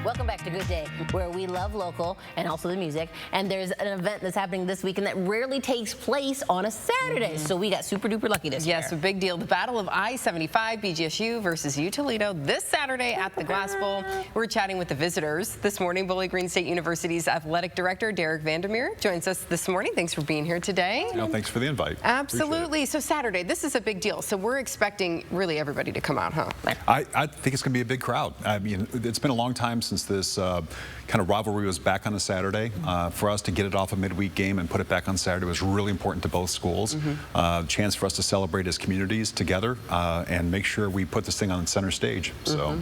Welcome back to Good Day, where we love local and also the music. And there's an event that's happening this weekend that rarely takes place on a Saturday. So we got super duper lucky this year. Yes, a big deal. The Battle of I-75, BGSU versus U-Toledo this Saturday at the Glass Bowl. We're chatting with the visitors this morning. Bowling Green State University's athletic director, Derek Vandermeer, joins us this morning. Thanks for being here today. No, thanks for the invite. Absolutely. So Saturday, this is a big deal. So we're expecting really everybody to come out, huh? I think it's going to be a big crowd. I mean, it's been a long time since this kind of rivalry was back on a Saturday. For us to get it off a midweek game and put it back on Saturday was really important to both schools. Chance for us to celebrate as communities together and make sure we put this thing on center stage. So.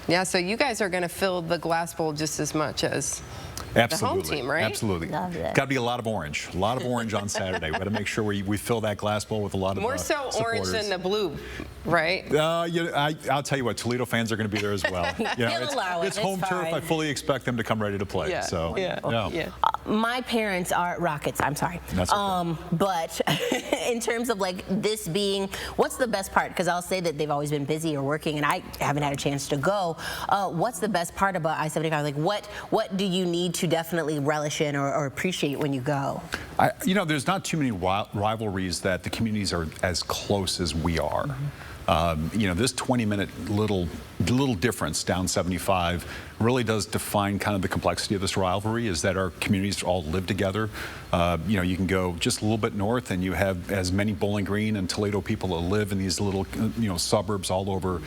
Yeah, so you guys are going to fill the Glass Bowl just as much as the home team, right? Absolutely. Got to be a lot of orange. A lot of orange on Saturday. We got to make sure we fill that Glass Bowl with a lot of more so supporters. Orange than the blue, right? I'll tell you what, Toledo fans are going to be there as well. It's home turf. I fully expect them to come ready to play. Yeah. So yeah. My parents are Rockets. I'm sorry. That's okay. But in terms of like this being, what's the best part? Because I'll say that they've always been busy or working, and I haven't had a chance to go. What's the best part about I-75? Like, what do you need to definitely relish in or appreciate when you go? There's not too many rivalries that the communities are as close as we are. This 20-minute little difference down 75 really does define kind of the complexity of this rivalry, is that our communities all live together. You can go just a little bit north and you have as many Bowling Green and Toledo people that live in these little suburbs all over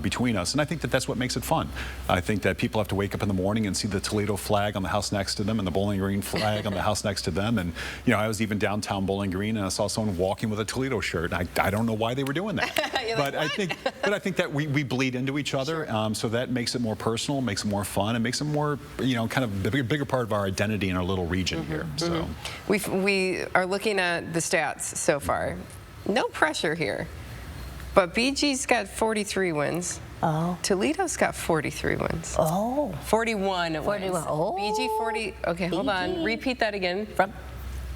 between us, and I think that that's what makes it fun. I think that people have to wake up in the morning and see the Toledo flag on the house next to them and the Bowling Green flag on the house next to them, and I was even downtown Bowling Green and I saw someone walking with a Toledo shirt. I don't know why they were doing that. But I think that we bleed into each other, so that makes it more personal, makes it more fun, and makes it more, kind of a bigger part of our identity in our little region here. So we are looking at the stats so far. No pressure here, but BG's got 43 wins. Oh. Toledo's got 43 wins. Oh. 41 wins. 41. Oh. BG 40. Okay, hold on. Repeat that again. From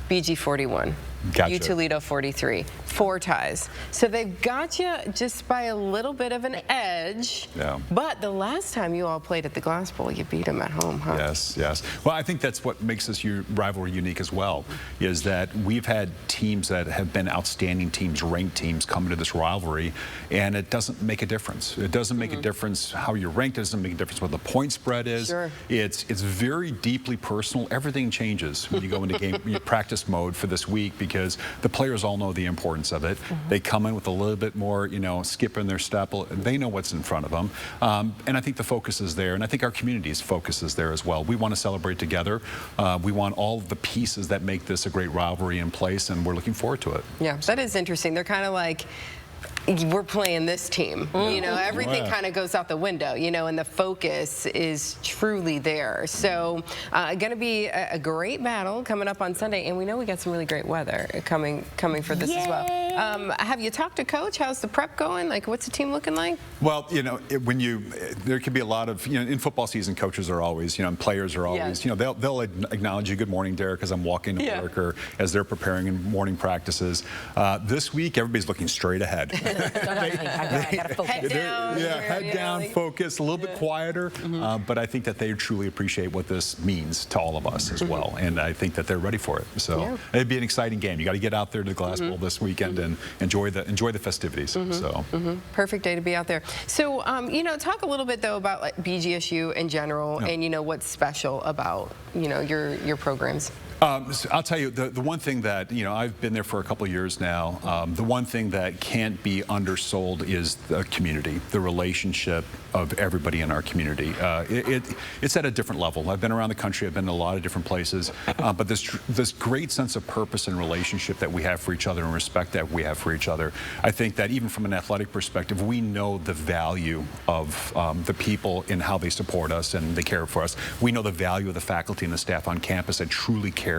BG 41. Gotcha. U-Toledo 43. 4 ties. So they've got you just by a little bit of an edge. Yeah. But the last time you all played at the Glass Bowl, you beat them at home, huh? Yes, yes. Well, I think that's what makes this rivalry unique as well, is that we've had teams that have been outstanding teams, ranked teams, come into this rivalry, and it doesn't make a difference. It doesn't make a difference how you're ranked. It doesn't make a difference what the point spread is. Sure. It's very deeply personal. Everything changes when you go into game practice mode for this week, because the players all know the importance of it. They come in with a little bit more, skip in their step. They know what's in front of them. And I think the focus is there, and I think our community's focus is there as well. We want to celebrate together. We want all of the pieces that make this a great rivalry in place, and we're looking forward to it. Yeah, that is interesting. They're kind of like, we're playing this team. Everything kind of goes out the window, and the focus is truly there. So going to be a great battle coming up on Sunday, and we know we got some really great weather coming for this as well. Have you talked to Coach? How's the prep going? Like, what's the team looking like? Well, there could be a lot of, in football season, coaches are always, and players are always, they'll acknowledge you, good morning, Derek, as I'm walking to work, or as they're preparing in morning practices. This week, everybody's looking straight ahead. Head down, focus, a little bit quieter, but I think that they truly appreciate what this means to all of us as well, and I think that they're ready for it. So it'd be an exciting game. You got to get out there to the Glass Bowl this weekend and enjoy the festivities. Perfect day to be out there. So talk a little bit though about like BGSU in general, and what's special about your programs. So I'll tell you, the one thing that, I've been there for a couple of years now, the one thing that can't be undersold is the community, the relationship of everybody in our community. It's at a different level. I've been around the country, I've been to a lot of different places, but this great sense of purpose and relationship that we have for each other and respect that we have for each other, I think that even from an athletic perspective, we know the value of the people in how they support us and they care for us. We know the value of the faculty and the staff on campus that truly care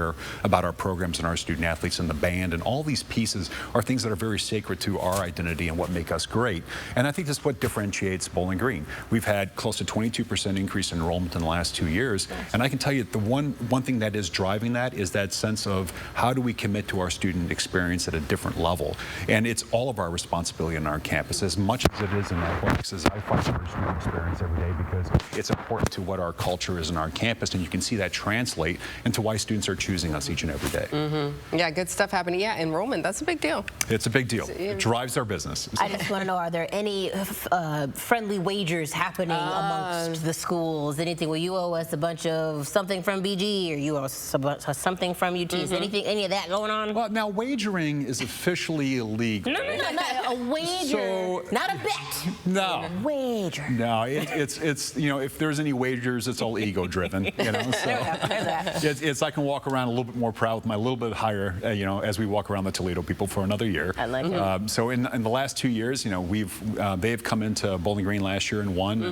about our programs and our student athletes and the band, and all these pieces are things that are very sacred to our identity and what make us great. And I think that's what differentiates Bowling Green. We've had close to 22% increase in enrollment in the last 2 years, and I can tell you the one thing that is driving that is that sense of how do we commit to our student experience at a different level. level. And it's all of our responsibility on our campus, as much as it is in athletics, as I fight for a student experience every day, because it's important to what our culture is in our campus, and you can see that translate into why students are choosing us each and every day. Yeah, good stuff happening. Yeah, enrollment, that's a big deal. It's a big deal. It drives our business. I just want to know, are there any friendly wagers happening amongst the schools? Anything? Will you owe us a bunch of something from BG, or you owe us something from UT? Is anything, any of that going on? Well, now wagering is officially illegal. No, not a wager, So, not a bet. No. A wager. No, it's you know, if there's any wagers, it's all ego driven. You know, so There's that. it's I can walk around a little bit more proud with my little bit higher, you know, as we walk around the Toledo people for another year. I like it. So in the last 2 years, you know, they've come into Bowling Green last year and won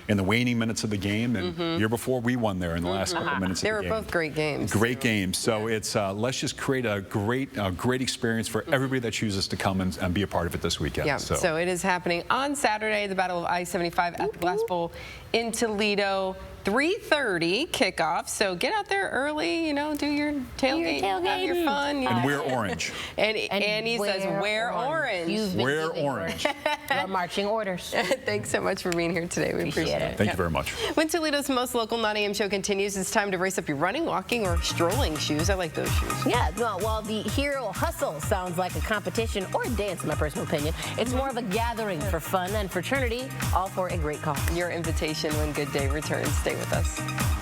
in the waning minutes of the game, and the year before we won there in the last couple minutes of the game. They were both great games. Great games. So it's let's just create a great experience for everybody that chooses to come and be a part of it this weekend. Yeah, so it is happening on Saturday, the Battle of I-75 at the Glass Bowl in Toledo. 3:30 kickoff, so get out there early, you know, do your tailgate, have your fun. And wear orange. And Annie says, wear orange. Wear orange. Your marching orders. Thanks so much for being here today. We appreciate it. Thank you very much. When Toledo's most local 9 a.m. show continues, it's time to race up your running, walking, or strolling shoes. I like those shoes. Yeah, well, while the Hero Hustle sounds like a competition or a dance, in my personal opinion, it's more of a gathering for fun and fraternity, all for a great cause. Your invitation when Good Day returns. Stay with us.